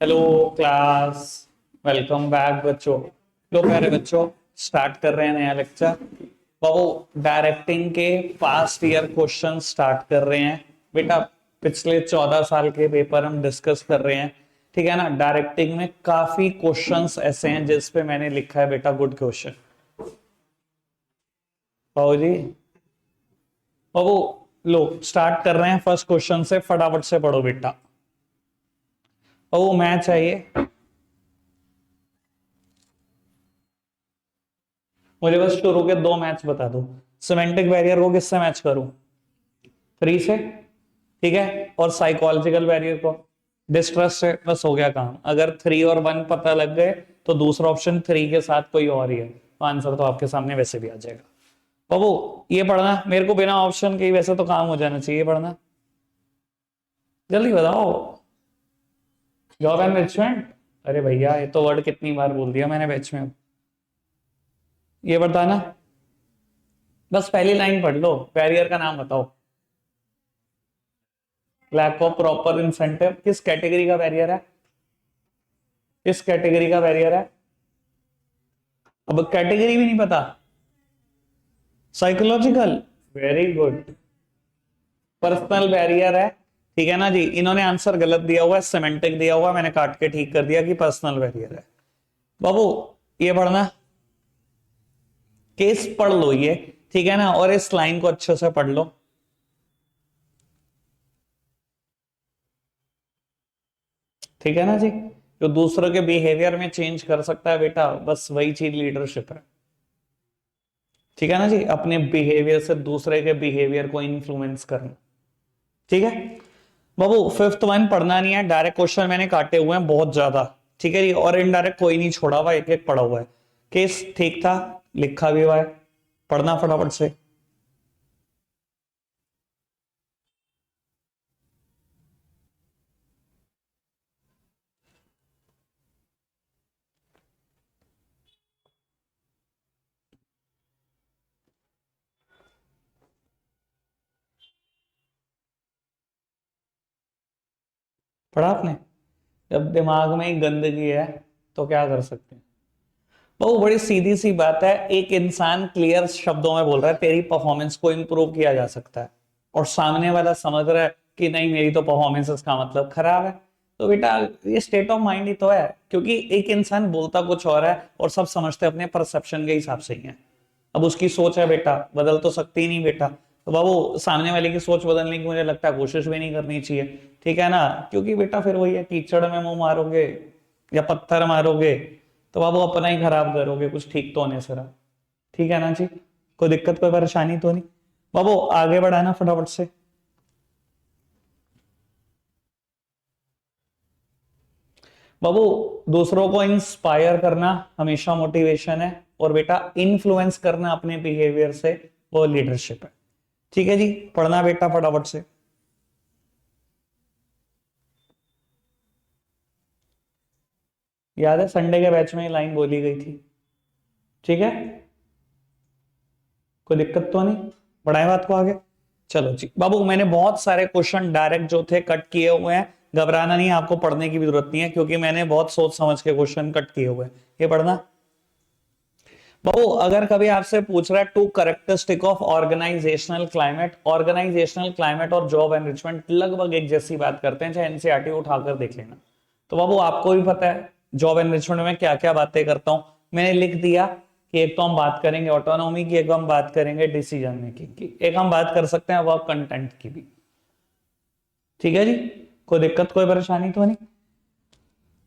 Hello class. Welcome back बच्चों। लो प्यारे बच्चों, स्टार्ट कर रहे हैं नया लेक्चर। बाबू डायरेक्टिंग के पास्ट ईयर क्वेश्चन स्टार्ट कर रहे हैं बेटा। पिछले 14 साल के पेपर हम डिस्कस कर रहे हैं, ठीक है ना। डायरेक्टिंग में काफी क्वेश्चंस ऐसे हैं जिस पे मैंने लिखा है बेटा गुड क्वेश्चन। बाबू जी, बाबू लो स्टार्ट कर रहे हैं फर्स्ट क्वेश्चन से, फटाफट से पढ़ो बेटा। बाबू मैच चाहिए मुझे, बस शुरू के 2 मैच बता दो। सिमेंटिक बैरियर को किससे मैच करूं? 3 से, ठीक है। और साइकोलॉजिकल बैरियर को डिस्ट्रस्ट से। बस हो गया काम। अगर 3 और 1 पता लग गए तो दूसरा ऑप्शन 3 के साथ कोई और ही है, तो आंसर तो आपके सामने वैसे भी आ जाएगा। बाबू ये पढ़ना मेरे को बिना ऑप्शन के ही, वैसे तो काम हो जाना चाहिए। पढ़ना जल्दी बताओ। Job enrichment. अरे भैया ये तो वर्ड कितनी बार बोल दिया मैंने बैच में। ये बताना, बस पहली लाइन पढ़ लो। बैरियर का नाम बताओ। Lack of proper incentive. किस कैटेगरी का बैरियर है? किस कैटेगरी का बैरियर है? अब कैटेगरी भी नहीं पता। Psychological, very good. Personal barrier है, ठीक है ना जी। इन्होंने आंसर गलत दिया हुआ है, सिमेंटिक दिया हुआ है, मैंने काट के ठीक कर दिया कि पर्सनल बैरियर है। बाबू ये पढ़ना, केस पढ़ लो ये, ठीक है ना। और इस लाइन को अच्छे से पढ़ लो, ठीक है ना जी। जो दूसरों के बिहेवियर में चेंज कर सकता है बेटा, बस वही चीज लीडरशिप है, ठीक है ना जी। अपने बिहेवियर से दूसरे के बिहेवियर को इन्फ्लुएंस करना, ठीक है। बाबू फिफ्थ वन पढ़ना नहीं है, डायरेक्ट क्वेश्चन मैंने काटे हुए हैं बहुत ज्यादा, ठीक है जी। और इनडायरेक्ट कोई नहीं छोड़ा हुआ, एक एक पढ़ा हुआ है। केस ठीक था, लिखा भी हुआ है, पढ़ना फटाफट से। पढ़ा आपने? जब दिमाग में ही गंदगी है तो क्या कर सकते हैं। बहुत बड़ी सीधी सी बात है। एक इंसान क्लियर शब्दों में बोल रहा है तेरी परफॉर्मेंस को इंप्रूव किया जा सकता है, और सामने वाला समझ रहा है कि नहीं मेरी तो परफॉर्मेंस इसका मतलब खराब है। तो बेटा ये स्टेट ऑफ माइंड ही तो है, क्योंकि एक इंसान बोलता कुछ और है और सब समझते अपने परसेप्शन के हिसाब से ही है। अब उसकी सोच है बेटा, बदल तो सकती ही नहीं बेटा। तो बाबू सामने वाले की सोच बदलने की मुझे लगता है कोशिश भी नहीं करनी चाहिए, ठीक है ना। क्योंकि बेटा फिर वही है, कीचड़ में मुंह मारोगे या पत्थर मारोगे तो बाबू अपना ही खराब करोगे, कुछ ठीक तो होने से रहा, ठीक है ना जी। कोई दिक्कत कोई परेशानी तो नहीं। बाबू आगे बढ़ाना फटाफट से। बाबू दूसरों को इंस्पायर करना हमेशा मोटिवेशन है, और बेटा इन्फ्लुएंस करना अपने बिहेवियर से वो लीडरशिप है, ठीक है जी। पढ़ना बेटा फटाफट से। याद है संडे के बैच में लाइन बोली गई थी, ठीक है। कोई दिक्कत तो नहीं, बढ़ाए बात को आगे। चलो जी बाबू, मैंने बहुत सारे क्वेश्चन डायरेक्ट जो थे कट किए हुए हैं। घबराना नहीं, आपको पढ़ने की भी जरूरत नहीं है, क्योंकि मैंने बहुत सोच समझ के क्वेश्चन कट किए हुए हैं। ये पढ़ना। बाबू अगर कभी आपसे पूछ रहा है two characteristic of organisational climate, organisational climate और जॉब एनरिचमेंट लगभग एक जैसी बात करते हैं, चाहे एनसीईआरटी उठाकर देख लेना। तो बाबू आपको भी पता है जॉब एनरिचमेंट में क्या क्या बातें करता हूं। मैंने लिख दिया कि एक तो हम बात करेंगे ऑटोनॉमी की, एक हम बात करेंगे डिसीजन मेकिंग की, एक हम बात कर सकते हैं वर्क कंटेंट की भी, ठीक है जी। कोई दिक्कत कोई परेशानी तो नहीं।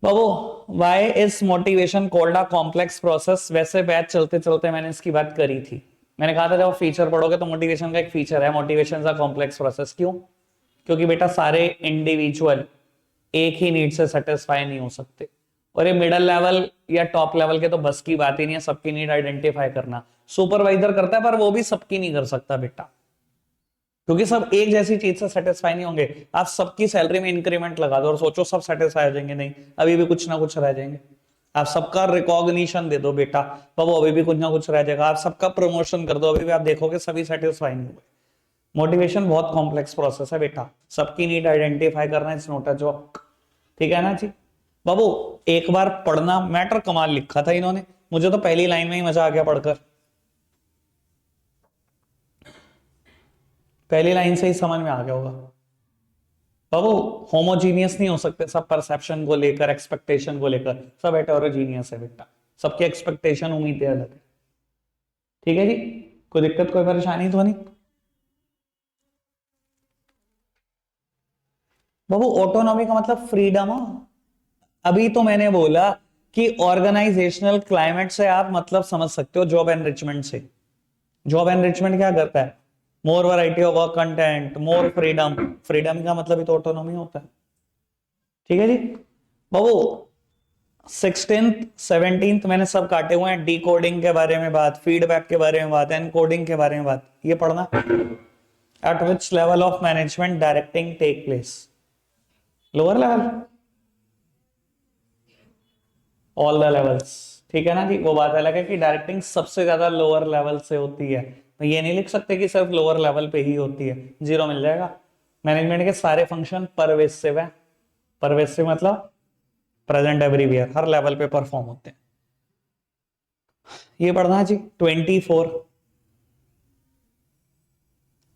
बाबू why is motivation called a complex process, वैसे बैच चलते चलते मैंने इसकी बात करी थी। मैंने कहा था जब फीचर पढ़ोगे तो मोटिवेशन का एक फीचर है मोटिवेशन का कॉम्प्लेक्स प्रोसेस। क्यों? क्योंकि बेटा सारे इंडिविजुअल एक ही नीड से सेटिस्फाई नहीं हो सकते, और ये मिडिल लेवल या टॉप लेवल के तो बस की बात ही नहीं है सबकी नीड आइडेंटिफाई करना। सुपरवाइजर करता है पर वो भी सबकी नहीं कर सकता बेटा, क्योंकि सब एक जैसी चीज से सेटिस्फाई नहीं होंगे। आप सबकी सैलरी में इंक्रीमेंट लगा दो और सोचो सब सेटिस्फाई हो जाएंगे, नहीं, अभी भी कुछ ना कुछ रह जाएंगे। आप सबका रिकॉग्निशन दे दो बेटा, तो वो अभी भी कुछ ना कुछ रह जाएगा। आप सबका प्रमोशन कर दो, अभी भी आप देखोगे सभी सेटिस्फाई नहीं हुए। मोटिवेशन बहुत कॉम्प्लेक्स प्रोसेस है बेटा, सबकी नीड आइडेंटिफाई करना इज नॉट अ जॉब, ठीक है ना जी। बाबू एक बार पढ़ना, मैटर कमाल लिखा था इन्होंने, मुझे तो पहली लाइन में ही मजा आ गया पढ़कर, पहली लाइन से ही समझ में आ गया होगा। बाबू होमोजीनियस नहीं हो सकते सब, परसेप्शन को लेकर, एक्सपेक्टेशन को लेकर, सब हेटेरोजीनियस है बेटा, सबकी एक्सपेक्टेशन उम्मीदें अलग है। ठीक है जी, कोई दिक्कत कोई परेशानी तो नहीं। बाबू ऑटोनॉमी का मतलब फ्रीडम है। अभी तो मैंने बोला कि ऑर्गेनाइजेशनल क्लाइमेट से आप मतलब समझ सकते हो जॉब एनरिचमेंट से। जॉब एनरिचमेंट क्या करता है? More variety of work content, more freedom. Freedom का मतलब ही तो ऑटोनॉमी होता है। ठीक है जी बाबू, 16th 17th मैंने सब काटे हुए हैं, डी कोडिंग के बारे में बात, फीडबैक के बारे में बात, एनकोडिंग के बारे में बात, ये पढ़ना। At which level of management directing take place? Lower level, all the levels. ठीक है ना जी, वो बात अलग है कि डायरेक्टिंग सबसे ज्यादा लोअर लेवल से होती है, तो ये नहीं लिख सकते कि सिर्फ लोअर लेवल पे ही होती है, जीरो मिल जाएगा। मैनेजमेंट के सारे फंक्शन परवेसिव है। परवेसिव मतलब प्रेजेंट एवरीवेयर, हर लेवल पे परफॉर्म होते हैं। ये पढ़ना जी 24,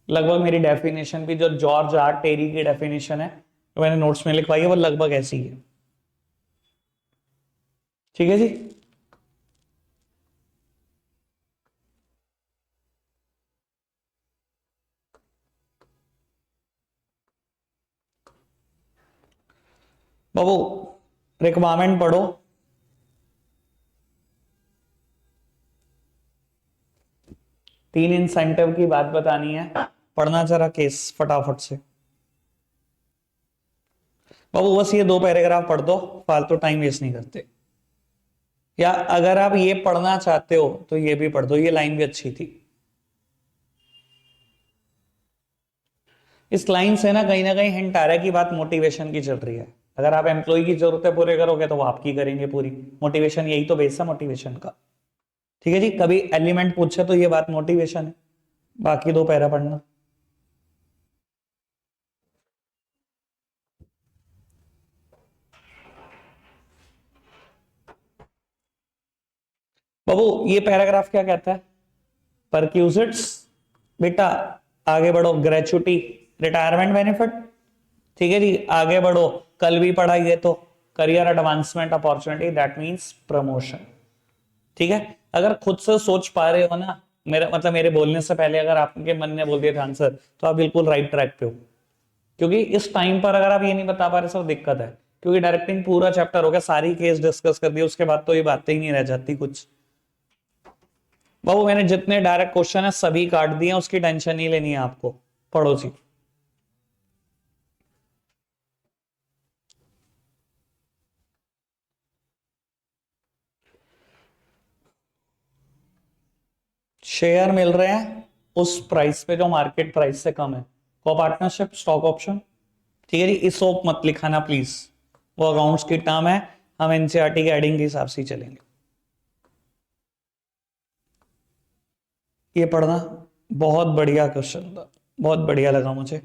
लगभग मेरी डेफिनेशन भी जो जॉर्ज आर टेरी की डेफिनेशन है तो मैंने नोट्स में लिखवाई है, वो लगभग ऐसी है। ठीक है जी, बाबू रिक्वायरमेंट पढ़ो। तीन इंसेंटिव की बात बतानी है, पढ़ना जरा केस फटाफट से। बाबू बस ये दो पैराग्राफ पढ़ दो, फालतू टाइम वेस्ट नहीं करते। या अगर आप ये पढ़ना चाहते हो तो ये भी पढ़ दो, ये लाइन भी अच्छी थी। इस लाइन से ना कहीं हिंट आ रहा है कि बात मोटिवेशन की चल रही है। अगर आप एम्प्लॉय की जरूरतें पूरे करोगे तो वो आपकी करेंगे पूरी। मोटिवेशन यही तो बेस है मोटिवेशन का। ठीक है जी, कभी एलिमेंट पूछे तो ये बात मोटिवेशन है। बाकी दो पैरा पढ़ना। बाबू ये पैराग्राफ क्या कहता है? परक्यूजिट्स, बेटा आगे बढ़ो, ग्रेचुटी, रिटायरमेंट बेनिफिट। ठीक है जी, आगे बढ़ो, कल भी पढ़ा ये तो, career advancement opportunity, that means promotion. ठीक है, अगर खुद से सोच पा रहे हो ना, मेरा मतलब मेरे बोलने से पहले अगर आपके मन ने बोल दिया था आंसर, तो आप बिल्कुल राइट ट्रैक पे हो। क्योंकि इस टाइम पर अगर आप ये नहीं बता पा रहे सब दिक्कत है, क्योंकि डायरेक्टिंग पूरा चैप्टर हो गया, सारी केस डिस्कस कर दी, उसके बाद तो ये बातें ही नहीं रह जाती कुछ। बाबू मैंने जितने डायरेक्ट क्वेश्चन है सभी काट दिए, उसकी टेंशन नहीं लेनी है आपको। पढ़ो जी। शेयर मिल रहे हैं उस प्राइस पे जो मार्केट प्राइस से कम है, को पार्टनरशिप, स्टॉक ऑप्शन। ठीक है जी, इस ओप मत लिखाना प्लीज, वो अकाउंट्स की टर्म है, हम एनसीईआरटी के एडिंग के हिसाब से ही चलेंगे। ये पढ़ना, बहुत बढ़िया क्वेश्चन था, बहुत बढ़िया लगा मुझे।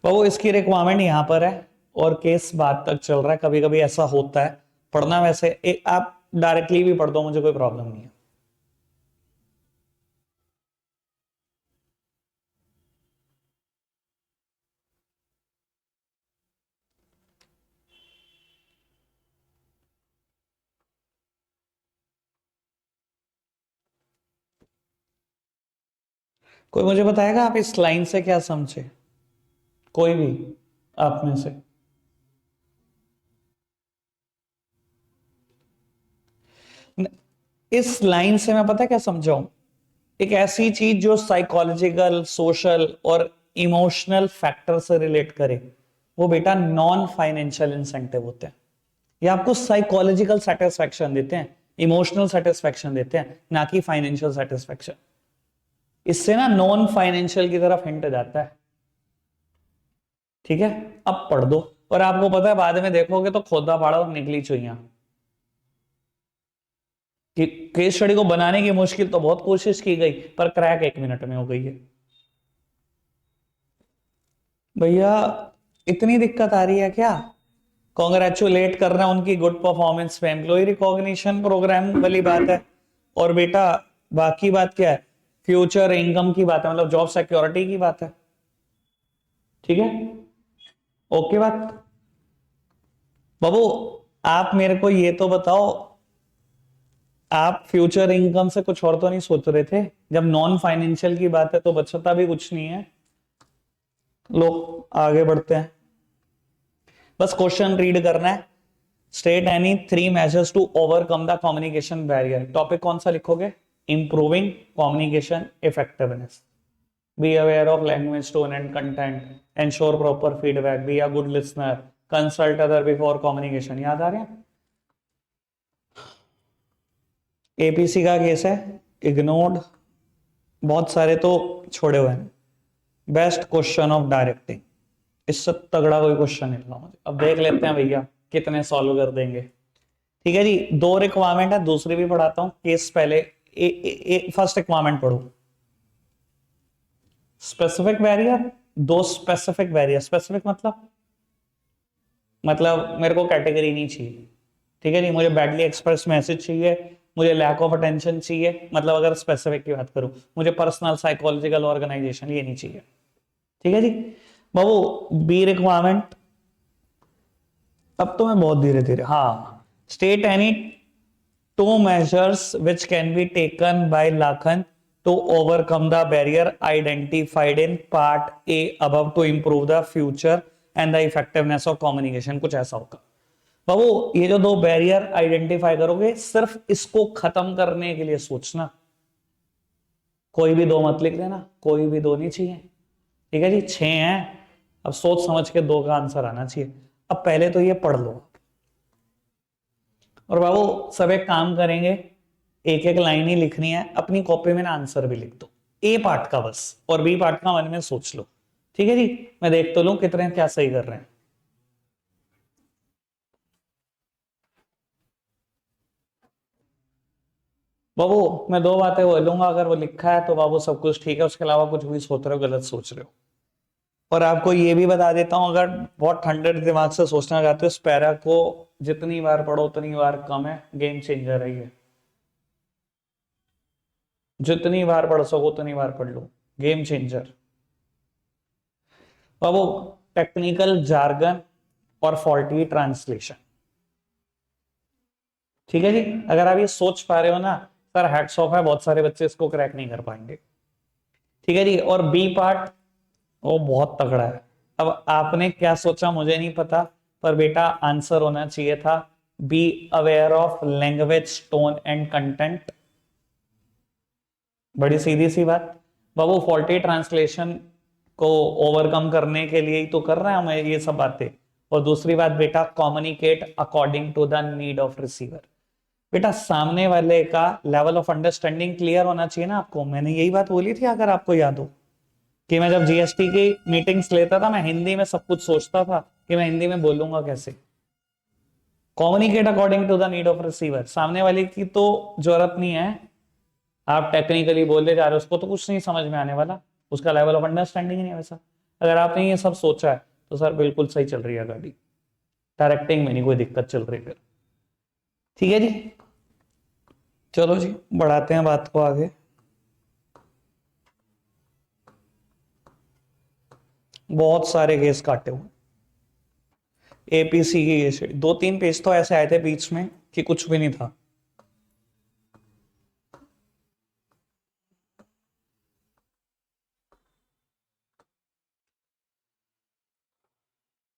वो इसकी रिक्वायरमेंट यहां पर है और केस बाद तक चल रहा है, कभी कभी ऐसा होता है। पढ़ना वैसे आप डायरेक्टली भी पढ़ दो, मुझे कोई प्रॉब्लम नहीं है। कोई मुझे बताएगा आप इस लाइन से क्या समझे? कोई भी आप में से? इस लाइन से मैं पता क्या समझाऊं? एक ऐसी चीज जो साइकोलॉजिकल, सोशल और इमोशनल फैक्टर से रिलेट करे, वो बेटा नॉन फाइनेंशियल इंसेंटिव होते हैं। ये आपको साइकोलॉजिकल सेटिस्फैक्शन देते हैं, इमोशनल सेटिस्फैक्शन देते हैं, ना कि फाइनेंशियल सेटिस्फैक्शन। इससे ना नॉन फाइनेंशियल की तरफ हिंट जाता है। ठीक है, अब पढ़ दो, और आपको पता है बाद में देखोगे तो खोदा पाड़ा और निकली चुईया। कि केस स्टडी को बनाने की मुश्किल तो बहुत कोशिश की गई, पर क्रैक 1 मिनट में हो गई है। भैया इतनी दिक्कत आ रही है क्या? कॉन्ग्रेचुलेट कर रहे हैं उनकी गुड परफॉर्मेंस पे, एम्प्लॉय रिकॉग्निशन प्रोग्राम वाली बात है। और बेटा बाकी बात क्या है? फ्यूचर इनकम की बात है, मतलब जॉब सिक्योरिटी की बात है। ठीक है, ओके बात। बाबू आप मेरे को ये तो बताओ, आप फ्यूचर इनकम से कुछ और तो नहीं सोच रहे थे? जब नॉन फाइनेंशियल की बात है तो बचता भी कुछ नहीं है। लो आगे बढ़ते हैं, बस क्वेश्चन रीड करना है। State any 3 measures to overcome the communication barrier. Topic कौन सा लिखोगे? Improving communication effectiveness, be aware of language tone and content, ensure proper feedback, be a good listener, consult other before communication. याद आ रहे हैं? APC का case है, ignored, बहुत सारे तो छोड़े हुए हैं। बेस्ट क्वेश्चन ऑफ डायरेक्टिंग, इससे तगड़ा कोई क्वेश्चन नहीं था मुझे। अब देख लेते हैं भैया कितने सॉल्व कर देंगे। ठीक है जी, 2 रिक्वायरमेंट है, दूसरी भी पढ़ाता हूं। केस पहले फर्स्ट रिक्वायरमेंट पढ़ो। Specific barrier, 2 specific barrier. Specific मतलब मेरे को कैटेगरी नहीं चाहिए। ठीक है जी, मुझे बैडली एक्सप्रेस मैसेज चाहिए, मुझे लैक ऑफ अटेंशन चाहिए, मतलब अगर स्पेसिफिक की बात करूं, मुझे पर्सनल साइकोलॉजिकल ऑर्गेनाइजेशन ये नहीं चाहिए। ठीक है जी बाबू। बी रिक्वायरमेंट, अब तो मैं बहुत धीरे धीरे, हाँ। State any 2 measures which can be taken by Lakhan to overcome the barrier identified in part A above to improve the future and the effectiveness of communication। कुछ ऐसा होगा बाबू। ये जो 2 बैरियर आइडेंटिफाई करोगे, सिर्फ इसको खत्म करने के लिए सोचना। कोई भी 2 मत लिख देना, कोई भी 2 नहीं चाहिए। ठीक है जी, 6 हैं। अब सोच समझ के 2 का आंसर आना चाहिए। अब पहले तो ये पढ़ लो, और बाबू सब एक काम करेंगे, एक एक लाइन ही लिखनी है, अपनी कॉपी में ना आंसर भी लिख दो। ए पार्ट का बस, और बी पार्ट का मन में सोच लो। ठीक है जी, मैं देख तो लूं कितने क्या सही कर रहे हैं। बाबू मैं 2 बातें बोलूंगा, अगर वो लिखा है तो बाबू सब कुछ ठीक है, उसके अलावा कुछ भी सोच रहे हो गलत सोच रहे हो। और आपको ये भी बता देता हूं, अगर बहुत ठंडे दिमाग से सोचना चाहते हो, इस पैरा को जितनी बार पढ़ो उतनी बार कम है, गेम चेंजर है ये। जितनी बार पढ़ सको उतनी बार पढ़ लो, गेम चेंजर। बाबू टेक्निकल जार्गन और फॉल्टी ट्रांसलेशन। ठीक है जी, अगर आप ये सोच पा रहे हो ना, सर हैट्स ऑफ है, बहुत सारे बच्चे इसको क्रैक नहीं कर पाएंगे। ठीक है जी, और बी पार्ट वो बहुत तगड़ा है। अब आपने क्या सोचा मुझे नहीं पता, पर बेटा आंसर होना चाहिए था B aware of language tone and content. बड़ी सीधी सी बात। बाबू फॉल्टी ट्रांसलेशन को ओवरकम करने के लिए ही तो कर रहे हैं हम ये सब बातें। और दूसरी बात बेटा, communicate according to the need of receiver. बेटा सामने वाले का लेवल ऑफ अंडरस्टैंडिंग क्लियर होना चाहिए ना आपको। मैंने यही बात बोली थी, अगर आपको याद हो, कि मैं जब जीएसटी की मीटिंग्स लेता था, मैं हिंदी में सब कुछ सोचता था कि मैं हिंदी में बोलूंगा कैसे। Communicate according to the need of receiver, सामने वाले की तो जरूरत नहीं है, आप टेक्निकली बोलने जा रहे हो, उसको तो कुछ नहीं समझ में आने वाला, उसका लेवल ऑफ अंडरस्टैंडिंग नहीं है वैसा। अगर आपने ये सब सोचा है तो सर बिल्कुल सही चल रही है गाड़ी, डायरेक्टिंग में नहीं कोई दिक्कत चल रही फिर। ठीक है जी, चलो जी बढ़ाते हैं बात को आगे। बहुत सारे केस काटे हुए, एपीसी की ये 2-3 पेज तो ऐसे आए थे बीच में कि कुछ भी नहीं था।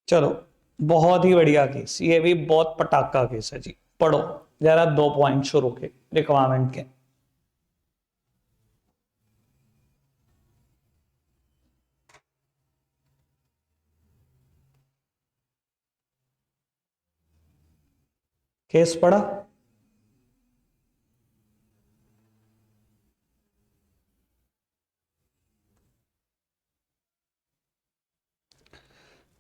चलो, बहुत ही बढ़िया केस, ये भी बहुत पटाखा केस है जी। पढ़ो जरा 2 पॉइंट शुरू के रिक्वायरमेंट के। केस पढ़ा?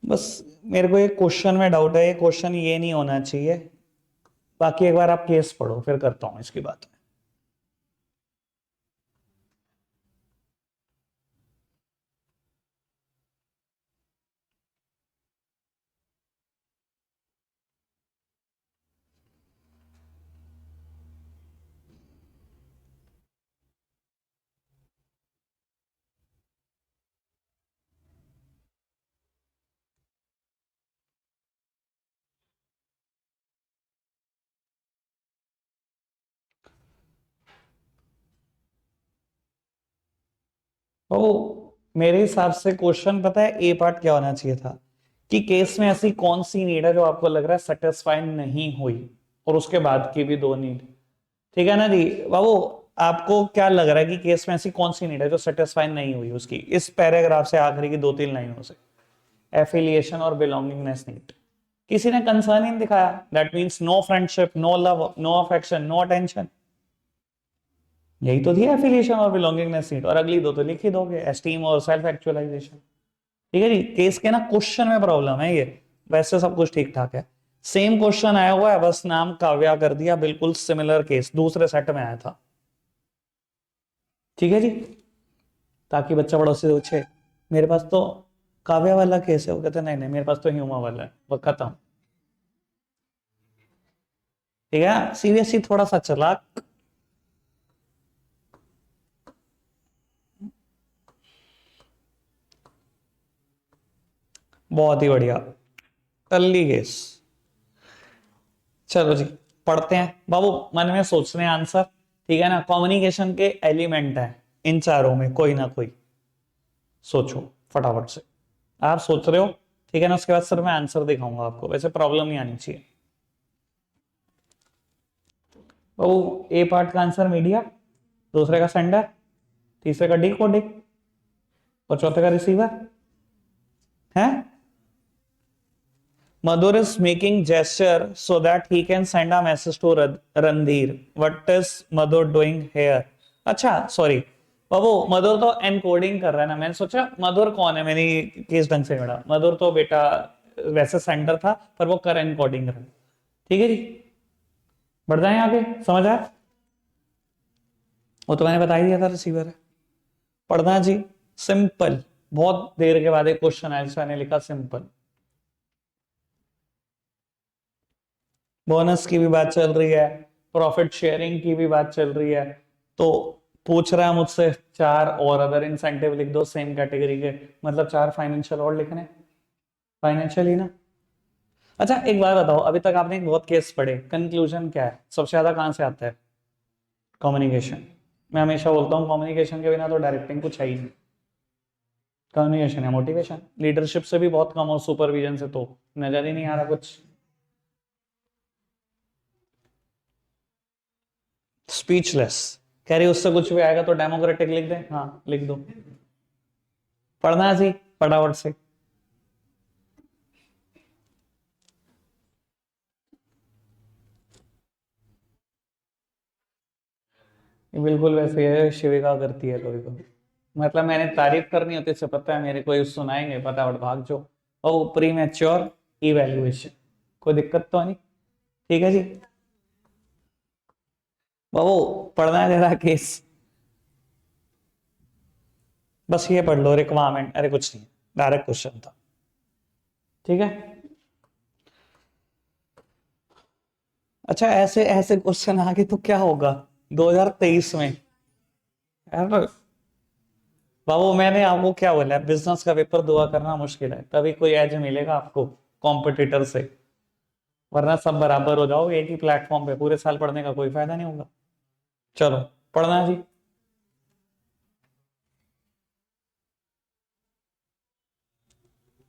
बस मेरे को एक क्वेश्चन में डाउट है, ये क्वेश्चन ये नहीं होना चाहिए, बाकी एक बार आप केस पढ़ो, फिर करता हूं इसकी बात। तो मेरे हिसाब से क्वेश्चन पता है ए पार्ट क्या होना चाहिए था, कि केस में ऐसी कौन सी नीड है जो आपको लग रहा है सेटिस्फाई नहीं हुई, और उसके बाद की भी दो नीड। ठीक है ना जी बाबू, आपको क्या लग रहा है कि केस में ऐसी कौन सी नीड है जो सेटिस्फाई नहीं हुई उसकी, इस पैराग्राफ से आखिरी की दो तीन लाइनों से। एफिलिएशन और बिलोंगिंगनेस नीड, किसी ने कंसर्न ही नहीं दिखाया, that means no friendship, no love, no affection, no attention. यही तो थी एफिलिएशन और बिलोंगिंगनेस नीड, और अगली दो तो लिख ही दोगे, एस्टीम और सेल्फ एक्चुअलाइजेशन। ठीक है जी, केस के ना क्वेश्चन में प्रॉब्लम है ये, वैसे सब कुछ ठीक ठाक है। सेम क्वेश्चन आया हुआ है, बस नाम काव्या कर दिया, बिल्कुल सिमिलर केस दूसरे सेट में आया था। ठीक है जी, ताकि बच्चा बड़ा उससे पूछे मेरे पास तो काव्या वाला केस है, वो कहते नहीं नहीं मेरे पास तो ह्यूमा वाला है, वो खत्म। ठीक है, सीबीएसई थोड़ा सा चालाक। बहुत ही बढ़िया, टल्ली केस। चलो जी, पढ़ते हैं बाबू, मन में सोच रहे हैं आंसर। ठीक है ना, कम्युनिकेशन के एलिमेंट है इन चारों में कोई ना कोई, सोचो फटाफट से। आप सोच रहे हो, ठीक है ना, उसके बाद सर मैं आंसर दिखाऊंगा आपको, वैसे प्रॉब्लम नहीं आनी चाहिए। बाबू ए पार्ट का आंसर मीडिया, दूसरे का सेंडर, तीसरे का डिकोडिंग, और चौथे का रिसीवर है। Madhur is making gesture so that he can send a message to Randhir. What is Madhur doing here? अच्छा सॉरी बाबू, मधुर तो एनकोडिंग कर रहा है ना, मैंने सोचा मधुर कौन है, मेरी केस ढंग से पढ़ा। मधुर तो बेटा वैसे सेंडर था, पर वो कर एनकोडिंग रहा। ठीक है जी, बढ़ जाए आगे, समझ आया। वो तो मैंने बता ही दिया था रिसीवर है। पढ़ना जी, सिंपल, बहुत देर के बाद एक क्वेश्चन आया जिसमें मैंने लिखा सिंपल। बोनस की भी बात चल रही है, प्रॉफिट शेयरिंग की भी बात चल रही है, तो पूछ रहा है मुझसे चार और अदर इंसेंटिव लिख दो सेम कैटेगरी के, मतलब चार फाइनेंशियल और लिखने, फाइनेंशियल ही ना। अच्छा एक बात बताओ, अभी तक आपने बहुत केस पढ़े, कंक्लूजन क्या है, सबसे ज्यादा कहां से आता है? कम्युनिकेशन। मैं हमेशा बोलता हूँ कम्युनिकेशन के बिना तो डायरेक्टिंग कुछ है ही नहीं। कम्युनिकेशन है मोटिवेशन, लीडरशिप से भी बहुत कम, और सुपरविजन से तो नजर ही नहीं आ रहा कुछ। स्पीचलेस, कह रही उससे कुछ भी आएगा तो डेमोक्रेटिक लिख दे, हाँ लिख दो। पढ़ना है जी फटाफट से। ये बिल्कुल वैसे है शिविका करती है कभी कभी, मतलब मैंने तारीफ करनी होती है, पता है मेरे कोई सुनाएंगे फटाफट भाग जो। ओ प्री मैच्योर इवेल्युएशन, कोई दिक्कत तो नहीं। ठीक है जी बाबू, पढ़ना है जरा केस, बस ये पढ़ लो रिक्वायरमेंट, अरे कुछ नहीं, डायरेक्ट क्वेश्चन था। ठीक है, अच्छा ऐसे ऐसे क्वेश्चन आगे तो क्या होगा 2023 में यार। बाबू मैंने आपको क्या बोला है, बिजनेस का पेपर दुआ करना मुश्किल है, तभी कोई एज मिलेगा आपको कॉम्पिटिटर से, वरना सब बराबर हो जाओ एक ही प्लेटफॉर्म पे, पूरे साल पढ़ने का कोई फायदा नहीं होगा। चलो पढ़ना जी।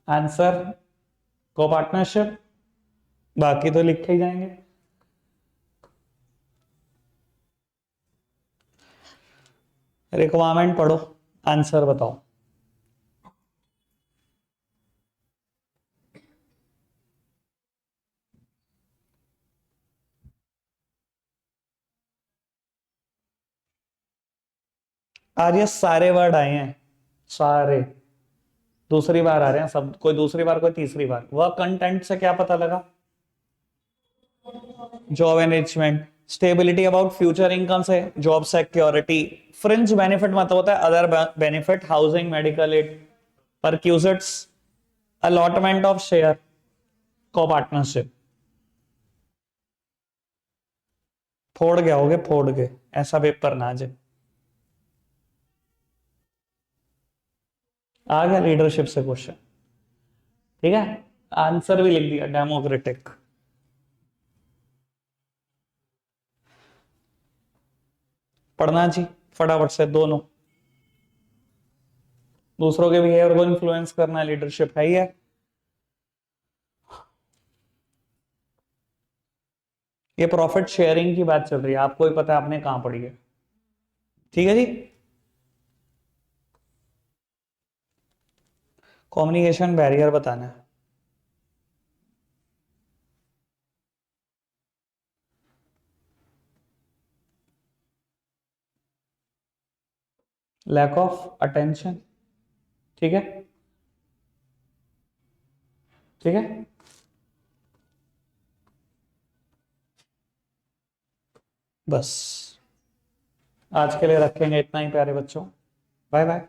आंसर को पार्टनरशिप, बाकी तो लिखे ही जाएंगे। रिक्वायरमेंट पढ़ो, आंसर बताओ। आज ये सारे वर्ड आए हैं, सारे दूसरी बार आ रहे हैं सब, कोई दूसरी बार कोई तीसरी बार, वह कंटेंट से क्या पता लगा? Job enrichment, stability about future income से जॉब सिक्योरिटी, फ्रिंज बेनिफिट मतलब होता है other benefit, housing, medical aid, perquisites, allotment of share, को पार्टनरशिप। फोड़ गया होगे, फोड़ गए, ऐसा पेपर ना आ जाए। आ गया लीडरशिप से क्वेश्चन, ठीक है, आंसर भी लिख दिया, डेमोक्रेटिक। पढ़ना जी फटाफट से दोनों, दूसरों के बिहेवियर को इन्फ्लुएंस करना लीडरशिप है ही है। ये प्रॉफिट शेयरिंग की बात चल रही है, आपको ही पता है आपने कहां पढ़ी है, ठीक है जी। कम्युनिकेशन बैरियर बताना है। लैक ऑफ अटेंशन, ठीक है, ठीक है। बस आज के लिए रखेंगे इतना ही प्यारे बच्चों, बाय बाय।